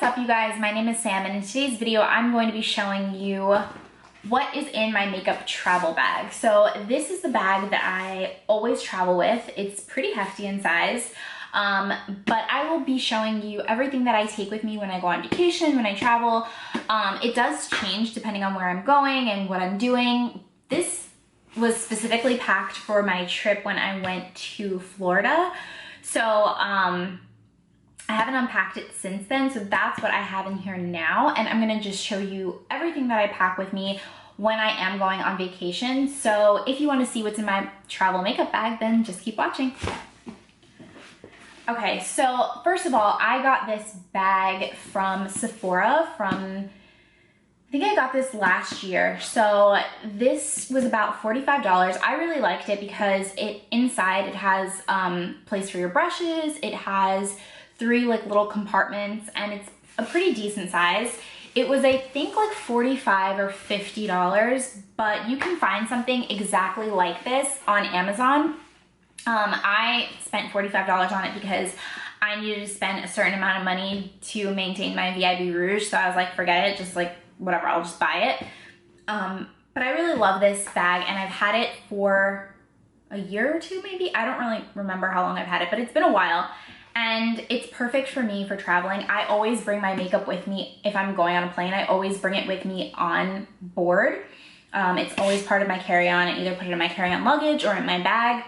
What's up, you guys? My name is Sam, and in today's video I'm going to be showing you what is in my makeup travel bag. So this is the bag that I always travel with. It's pretty hefty in size, but I will be showing you everything that I take with me when I go on vacation, when I travel. It does change depending on where I'm going and what I'm doing. This was specifically packed for my trip when I went to Florida. So I haven't unpacked it since then, so that's what I have in here now, and I'm gonna just show you everything that I pack with me when I am going on vacation. So if you want to see what's in my travel makeup bag, then just keep watching. Okay, so first of all, I got this bag from Sephora I think I got this last year. So this was about $45. I really liked it because inside it has place for your brushes, it has 3 like little compartments, and it's a pretty decent size. It was, I think, like $45 or $50, but you can find something exactly like this on Amazon. I spent $45 on it because I needed to spend a certain amount of money to maintain my VIB Rouge, so I was like, forget it, just like whatever, I'll just buy it. But I really love this bag, and I've had it for a year or two maybe. I don't really remember how long I've had it, but it's been a while. And it's perfect for me for traveling. I always bring my makeup with me if I'm going on a plane. I always bring it with me on board. It's always part of my carry-on. I either put it in my carry-on luggage or in my bag,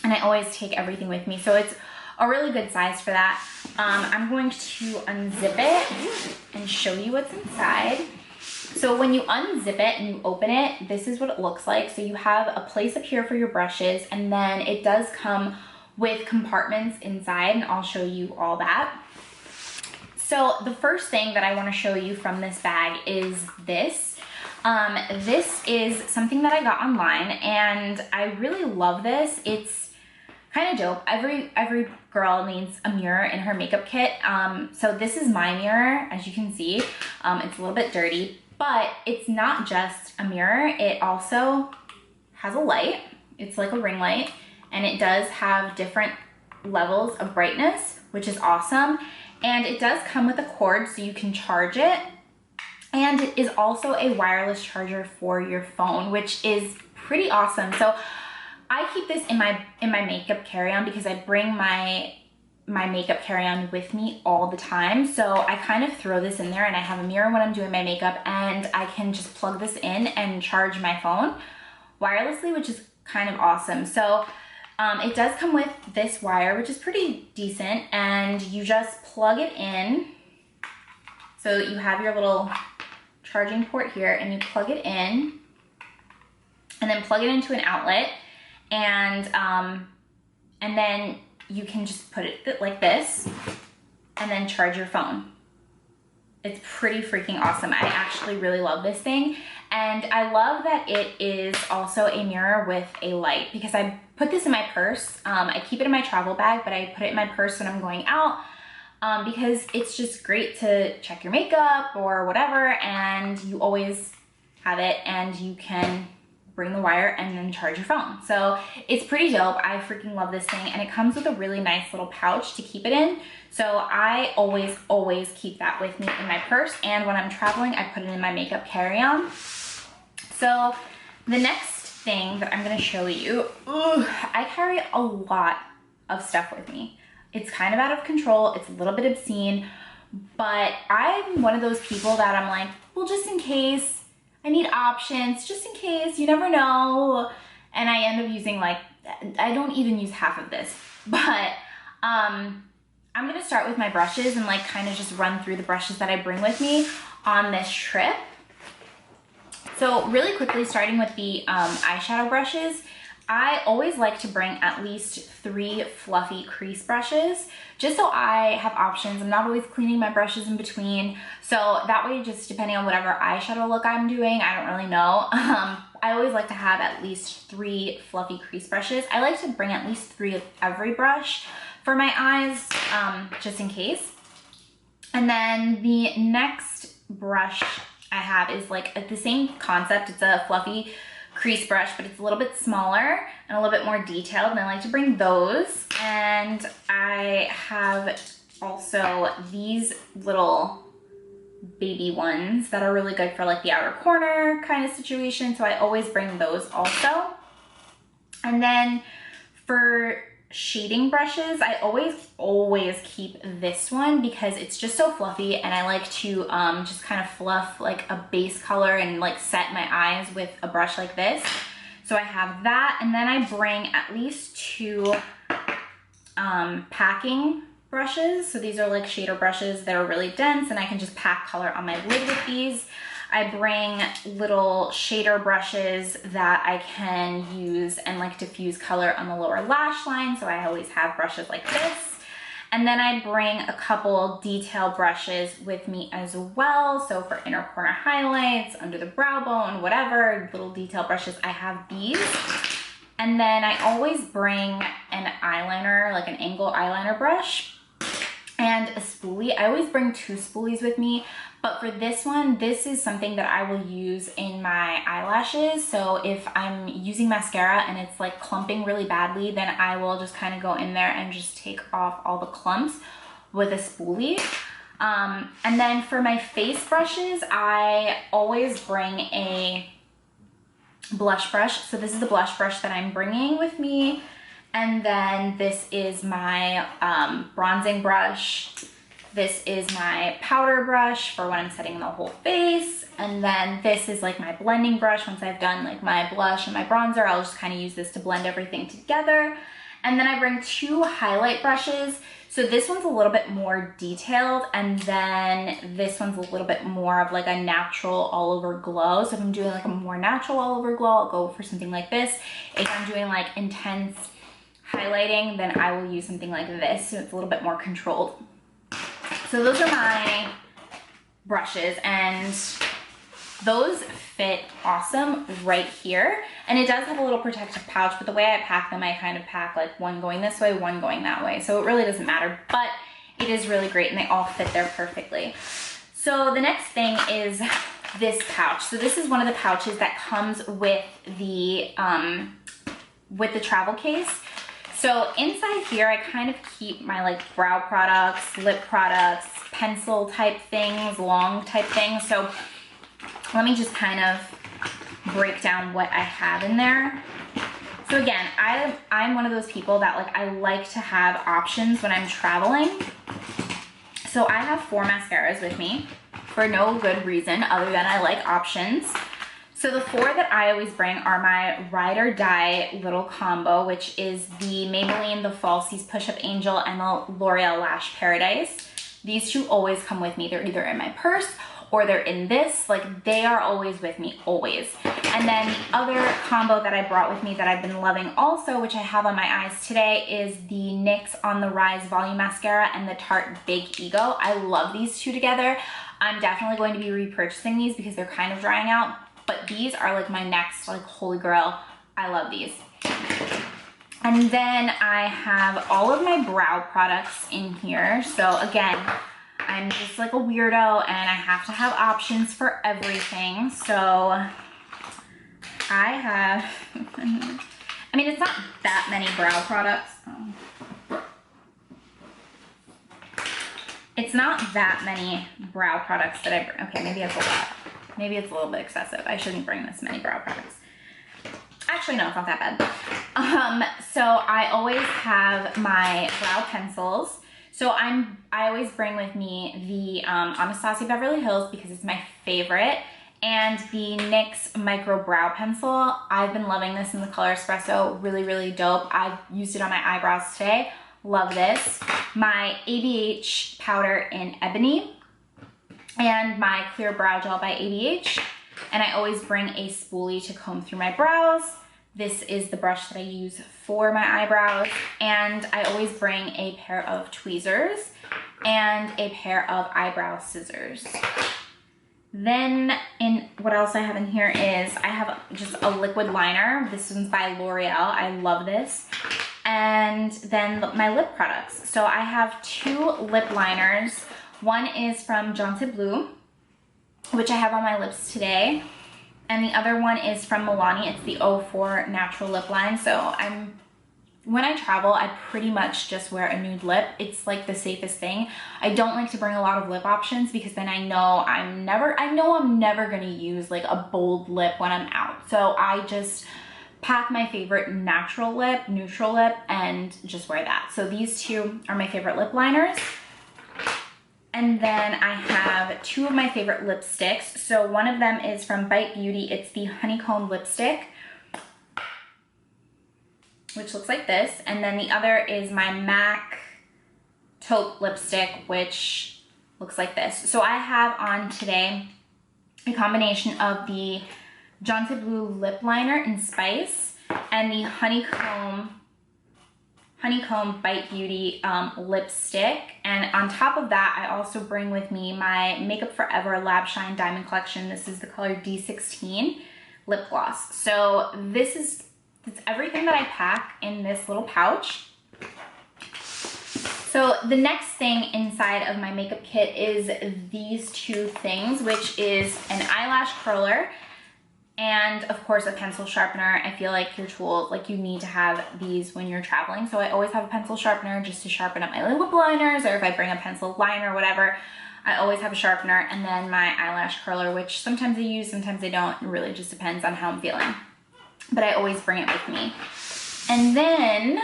and I always take everything with me. So it's a really good size for that. I'm going to unzip it and show you what's inside. So when you unzip it and you open it, this is what it looks like. So you have a place up here for your brushes, and then it does come with compartments inside, and I'll show you all that. So the first thing that I want to show you from this bag is this. This is something that I got online, and I really love this. It's kind of dope. Every girl needs a mirror in her makeup kit. So this is my mirror, as you can see. It's a little bit dirty, but it's not just a mirror. It also has a light. It's like a ring light. And it does have different levels of brightness, which is awesome. And it does come with a cord so you can charge it. And it is also a wireless charger for your phone, which is pretty awesome. So I keep this in my makeup carry-on because I bring my makeup carry-on with me all the time. So I kind of throw this in there, and I have a mirror when I'm doing my makeup, and I can just plug this in and charge my phone wirelessly, which is kind of awesome. So it does come with this wire, which is pretty decent, and you just plug it in. So you have your little charging port here, and you plug it in, and then plug it into an outlet, and then you can just put it like this, and then charge your phone. It's pretty freaking awesome. I actually really love this thing. And I love that it is also a mirror with a light, because I put this in my purse. I keep it in my travel bag, but I put it in my purse when I'm going out because it's just great to check your makeup or whatever, and you always have it, and you can bring the wire and then charge your phone. So it's pretty dope. I freaking love this thing, and it comes with a really nice little pouch to keep it in. So I always keep that with me in my purse, and when I'm traveling, I put it in my makeup carry-on. So the next thing that I'm gonna show you, I carry a lot of stuff with me. It's kind of out of control, it's a little bit obscene, but I'm one of those people that I'm like, well, just in case, I need options, just in case, you never know. And I end up using, like, I don't even use half of this, but I'm gonna start with my brushes and like kind of just run through the brushes that I bring with me on this trip. So really quickly, starting with the eyeshadow brushes, I always like to bring at least 3 fluffy crease brushes, just so I have options. I'm not always cleaning my brushes in between, so that way, just depending on whatever eyeshadow look I'm doing, I don't really know. I always like to have at least 3 fluffy crease brushes. I like to bring at least 3 of every brush for my eyes, just in case. And then the next brush I have is like the same concept. It's a fluffy crease brush, but it's a little bit smaller and a little bit more detailed, and I like to bring those. And I have also these little baby ones that are really good for like the outer corner kind of situation. So I always bring those also. And then for shading brushes, I always keep this one because it's just so fluffy, and I like to just kind of fluff like a base color and like set my eyes with a brush like this. So I have that, and then I bring at least 2 packing brushes. So these are like shader brushes that are really dense, and I can just pack color on my lid with these. I bring little shader brushes that I can use and like diffuse color on the lower lash line. So I always have brushes like this. And then I bring a couple detail brushes with me as well. So for inner corner highlights, under the brow bone, whatever, little detail brushes, I have these. And then I always bring an eyeliner, like an angle eyeliner brush, and a spoolie. I always bring 2 spoolies with me, but for this one, this is something that I will use in my eyelashes. So if I'm using mascara and it's like clumping really badly, then I will just kind of go in there and just take off all the clumps with a spoolie. And then for my face brushes, I always bring a blush brush. So this is the blush brush that I'm bringing with me. And then this is my bronzing brush. This is my powder brush for when I'm setting the whole face. And then this is like my blending brush. Once I've done like my blush and my bronzer, I'll just kind of use this to blend everything together. And then I bring 2 highlight brushes. So this one's a little bit more detailed, and then this one's a little bit more of like a natural all over glow. So if I'm doing like a more natural all over glow, I'll go for something like this. If I'm doing like intense highlighting, then I will use something like this, so it's a little bit more controlled. So those are my brushes, and those fit awesome right here. And it does have a little protective pouch, but the way I pack them, I kind of pack like one going this way, one going that way. So it really doesn't matter, but it is really great, and they all fit there perfectly. So the next thing is this pouch. So this is one of the pouches that comes with the travel case. So inside here, I kind of keep my like brow products, lip products, pencil type things, long type things. So let me just kind of break down what I have in there. So again, I'm one of those people that like, I like to have options when I'm traveling. So I have 4 mascaras with me for no good reason other than I like options. So the 4 that I always bring are my Ride or Die little combo, which is the Maybelline, the Falsies Push Up Angel, and the L'Oreal Lash Paradise. These 2 always come with me. They're either in my purse or they're in this. Like, they are always with me, always. And then the other combo that I brought with me that I've been loving also, which I have on my eyes today, is the NYX On The Rise Volume Mascara and the Tarte Big Ego. I love these 2 together. I'm definitely going to be repurchasing these because they're kind of drying out. But these are like my next like holy grail. I love these. And then I have all of my brow products in here. So again, I'm just like a weirdo and I have to have options for everything. So I have, I mean, it's not that many brow products. It's not that many brow products that I bring. Okay, maybe it's a lot. Maybe it's a little bit excessive. I shouldn't bring this many brow products. Actually, no, it's not that bad. So I always have my brow pencils. So I always bring with me the Anastasia Beverly Hills because it's my favorite, and the NYX Micro Brow Pencil. I've been loving this in the color Espresso. Really, really dope. I've used it on my eyebrows today. Love this. My ABH powder in Ebony, and my clear brow gel by ABH. And I always bring a spoolie to comb through my brows. This is the brush that I use for my eyebrows. And I always bring a pair of tweezers and a pair of eyebrow scissors. Then what else I have in here is I have just a liquid liner. This one's by L'Oreal. I love this. And then my lip products. So I have 2 lip liners. One is from Jonte Blue, which I have on my lips today. And the other one is from Milani. It's the 04 Natural Lip Line. So I'm when I travel, I pretty much just wear a nude lip. It's like the safest thing. I don't like to bring a lot of lip options because then I know I'm never gonna use like a bold lip when I'm out. So I just pack my favorite natural lip, neutral lip, and just wear that. So these two are my favorite lip liners. And then I have two of my favorite lipsticks. So one of them is from Bite Beauty. It's the Honeycomb lipstick, which looks like this. And then the other is my MAC taupe lipstick, which looks like this. So I have on today a combination of the Jonte Blue lip liner in Spice and the Honeycomb Bite Beauty lipstick. And on top of that, I also bring with me my Makeup Forever Lab Shine Diamond Collection. This is the color D16 lip gloss. So it's everything that I pack in this little pouch. So the next thing inside of my makeup kit is these two things, which is an eyelash curler and of course a pencil sharpener. I feel like your tools, like you need to have these when you're traveling. So I always have a pencil sharpener just to sharpen up my lip liners, or if I bring a pencil liner or whatever, I always have a sharpener, and then my eyelash curler, which sometimes I use, sometimes I don't. It really just depends on how I'm feeling. But I always bring it with me. And then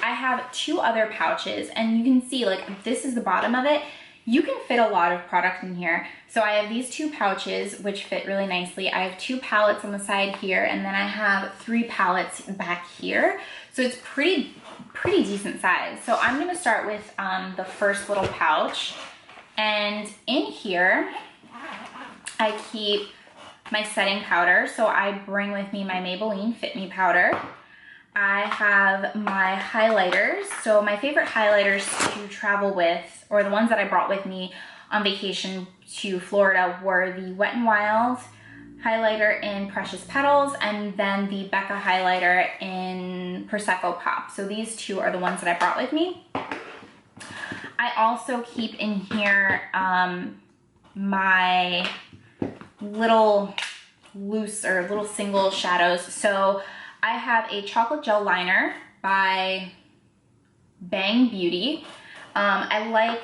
I have two other pouches, and you can see like this is the bottom of it. You can fit a lot of product in here. So I have these two pouches which fit really nicely. I have two palettes on the side here, and then I have three palettes back here. So it's pretty decent size. So I'm gonna start with the first little pouch. And in here, I keep my setting powder. So I bring with me my Maybelline Fit Me powder. I have my highlighters. So my favorite highlighters to travel with, or the ones that I brought with me on vacation to Florida, were the Wet n Wild highlighter in Precious Petals, and then the Becca highlighter in Prosecco Pop. So these two are the ones that I brought with me. I also keep in here my little loose or little single shadows. So I have a chocolate gel liner by Bang Beauty. I like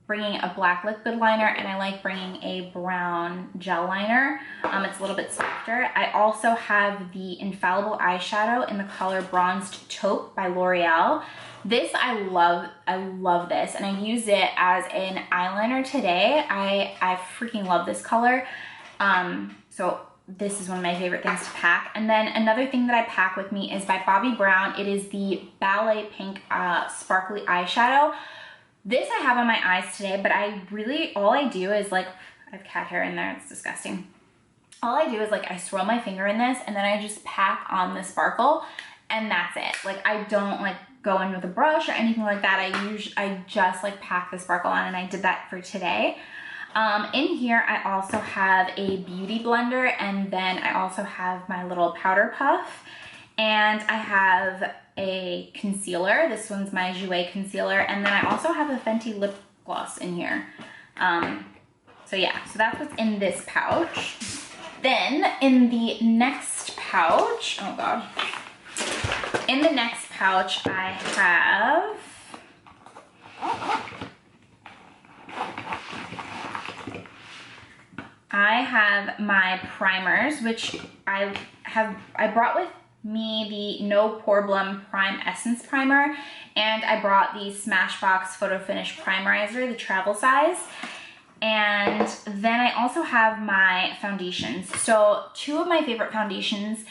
bringing a black liquid liner, and I like bringing a brown gel liner. It's a little bit softer. I also have the Infallible eyeshadow in the color Bronzed Taupe by L'Oreal. This I love this, and I use it as an eyeliner today. I freaking love this color. So this is one of my favorite things to pack. And then another thing that I pack with me is by Bobbi Brown. It is the Ballet Pink Sparkly Eyeshadow. This I have on my eyes today, but all I do is like, I have cat hair in there, it's disgusting. All I do is like, I swirl my finger in this, and then I just pack on the sparkle, and that's it. Like, I don't like go in with a brush or anything like that. I just like pack the sparkle on, and I did that for today. In here, I also have a beauty blender, and then I also have my little powder puff, and I have a concealer. This one's my Jouer concealer, and then I also have a Fenty lip gloss in here. So yeah, so that's what's in this pouch. Then in the next pouch, oh God. In the next pouch, I have my primers, which I brought with me the No Problem Prime Essence Primer, and I brought the Smashbox Photo Finish Primerizer, the travel size. And then I also have my foundations. So two of my favorite foundations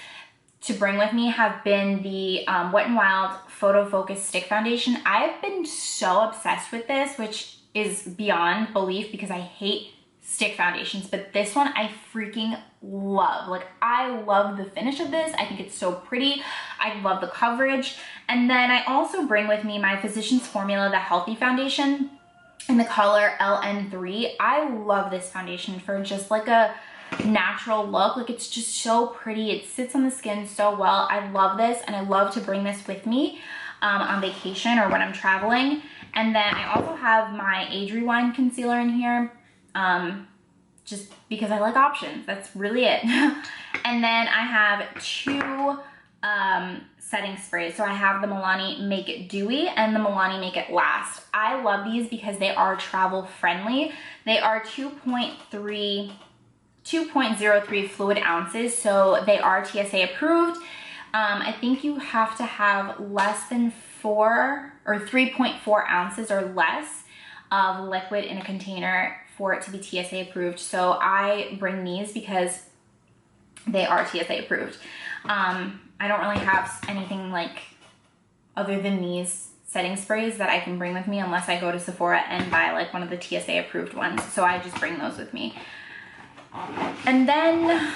to bring with me have been the Wet n Wild Photo Focus Stick Foundation. I've been so obsessed with this, which is beyond belief because I hate stick foundations, but this one I freaking love. Like, I love the finish of this. I think it's so pretty. I love the coverage. And then I also bring with me my Physicians Formula, the Healthy Foundation in the color LN3. I love this foundation for just like a natural look. Like, it's just so pretty. It sits on the skin so well. I love this, and I love to bring this with me on vacation or when I'm traveling. And then I also have my Age Rewind concealer in here, just because I like options. That's really it. And then I have two setting sprays. So I have the Milani Make It Dewy and the Milani Make It Last. I love these because they are travel friendly. They are 2.03 fluid ounces, so they are TSA approved. I think you have to have less than 4 or 3.4 ounces or less of liquid in a container for it to be TSA approved. So I bring these because they are TSA approved. I don't really have anything like other than these setting sprays that I can bring with me unless I go to Sephora and buy like one of the TSA approved ones. So I just bring those with me. And then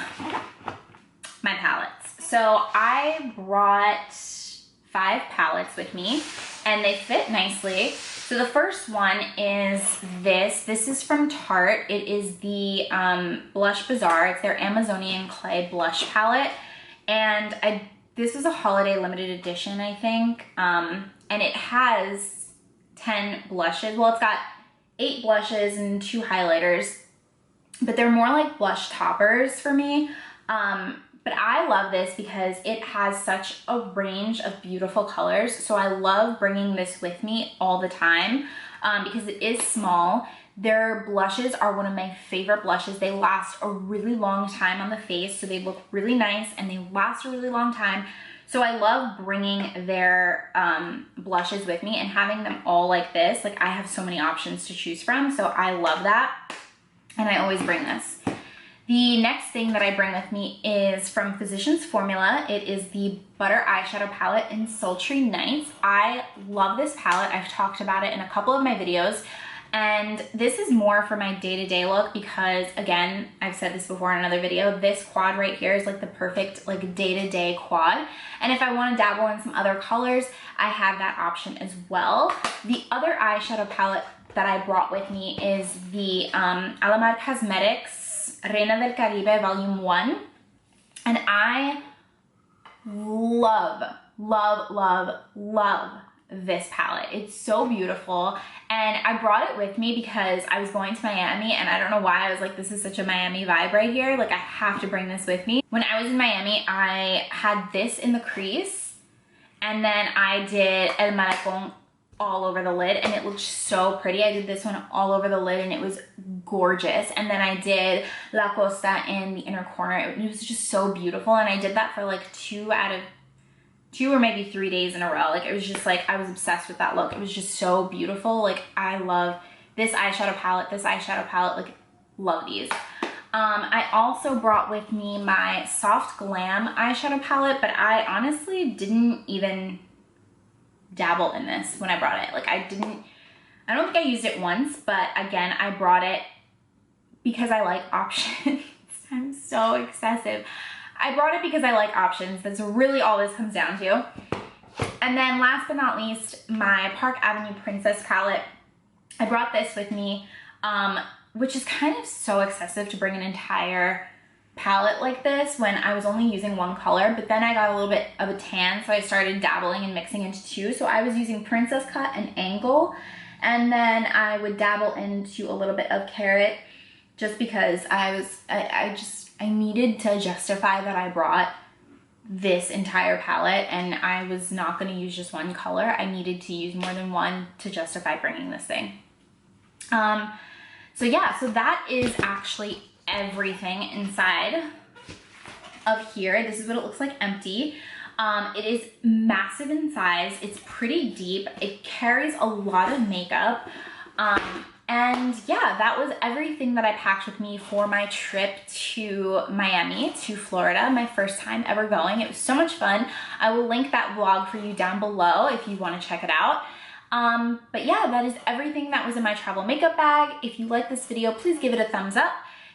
my palettes. So I brought 5 palettes with me and they fit nicely. So the first one is this. This is from Tarte. It is the Blush Bazaar. It's their Amazonian Clay Blush Palette. And this was a holiday limited edition, I think. And it has 10 blushes. Well, it's got 8 blushes and 2 highlighters, but they're more like blush toppers for me. But I love this because it has such a range of beautiful colors. So I love bringing this with me all the time because it is small. Their blushes are one of my favorite blushes. They last a really long time on the face, so they look really nice and they last a really long time. So I love bringing their blushes with me and having them all like this. Like I have so many options to choose from, so I love that. And I always bring this. The next thing that I bring with me is from Physicians Formula. It is the Butter Eyeshadow Palette in Sultry Nights. I love this palette. I've talked about it in a couple of my videos. And this is more for my day-to-day look because, again, I've said this before in another video, this quad right here is like the perfect like day-to-day quad. And if I want to dabble in some other colors, I have that option as well. The other eyeshadow palette that I brought with me is the Alamar Cosmetics Reina del Caribe Volume 1. And I love, love, love, love this palette. It's so beautiful. And I brought it with me because I was going to Miami and I don't know why I was like, this is such a Miami vibe right here. Like I have to bring this with me. When I was in Miami, I had this in the crease and then I did El Malacon all over the lid and it looked so pretty. I did this one all over the lid and it was gorgeous. And then I did La Costa in the inner corner. It was just so beautiful. And I did that for like 2 or maybe 3 days in a row. Like it was just like, I was obsessed with that look. It was just so beautiful. Like I love this eyeshadow palette, like love these. I also brought with me my Soft Glam eyeshadow palette, but I honestly didn't even dabble in this when I brought it. Like I don't think I used it once, but again, I brought it because I like options. I'm so excessive. I brought it because I like options. That's really all this comes down to. And then last but not least, my Park Avenue Princess palette. I brought this with me, which is kind of so excessive to bring an entire palette like this when I was only using one color, but then I got a little bit of a tan, so I started dabbling and mixing into 2. So I was using Princess Cut and Angle, and then I would dabble into a little bit of Carrot just because I needed to justify that I brought this entire palette and I was not going to use just one color. I needed to use more than one to justify bringing this thing. So yeah, so that is actually everything inside of here. This is what it looks like empty. It is massive in size. It's pretty deep. It carries a lot of makeup. And yeah, that was everything that I packed with me for my trip to Miami, to Florida, my first time ever going. It was so much fun. I will link that vlog for you down below if you want to check it out. But yeah, that is everything that was in my travel makeup bag. If you like this video, please give it a thumbs up.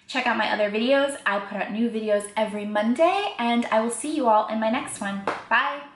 Check out my other videos. I put out new videos every Monday, and I will see you all in my next one. Bye!